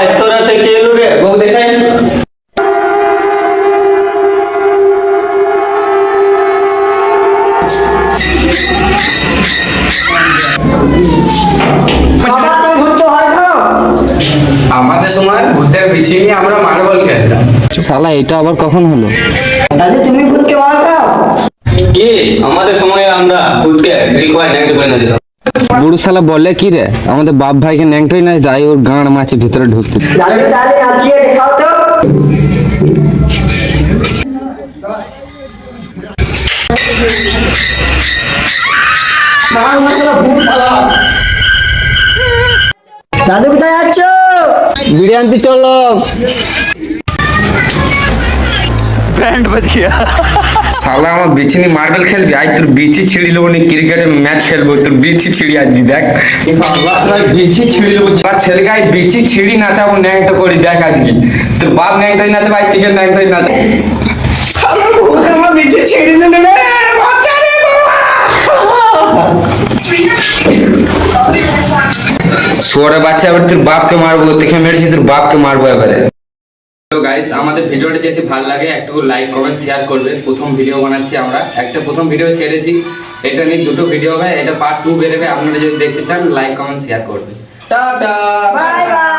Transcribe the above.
এত রাতে কে এলো রে? বউ দেখাই। আমাদের সময় ভূতের বিছিয়ে নিয়ে আমরা মার্বল খেলতাম। শালা এটা আবার কখন হলো? দাদু তুমি ভূতকে মার খাও। কি আমাদের সময়ে আমরা ভূতকে রিকোয়ার নাইতে করে না যেতাম। বুড়ো শালা বলে কি রে, আমাদের বাপ ভাইকে ন্যাংটোই না যাই ওর গাঁড় মাছি ভিতরে ঢুকতে। দাদু দাদু নাচিয়ে দেখাও তো। দাদু কোথায় যাচ্ছ? বিড়ি আনতে চলো। শালা আমার বিছিনি মার্বেল খেলবি, আজ তোর বিচি ছিঁড়ি নেবো নি, ক্রিকেটে ম্যাচ খেলবো, তোর বিচি ছিঁড়ি আজকে দেখ। বিচি ছিঁড়ি নেবো ছেলেকে, আজ বিচি ছিঁড়ি নাচাবো, ন্যাংটো করি দেখ আজকে। তোর বাপ ন্যাংটোই নাচে, ভাই থেকে ন্যাংটোই নাচে। শালা ভূত আমার বিচি ছিঁড়ি নেবে রে, বাঁচা রে বাবা। সোরে বাচ্চা, এবার তোর বাপকে মারবো, দেখে মেরেছি তোর বাপকে মারবো এবারে। তো গাইস, আমাদের ভিডিওটা যদি ভালো লাগে একটু লাইক কমেন্ট শেয়ার করবে। প্রথম ভিডিও বানাচ্ছি আমরা, একটা প্রথম ভিডিও ছেড়েছি, এটা নিয়ে দুটো ভিডিও হবে, এটা পার্ট 2 বেরোবে। আপনারা যদি দেখতে চান লাইক কমেন্ট শেয়ার করবে। টাটা। Bye bye.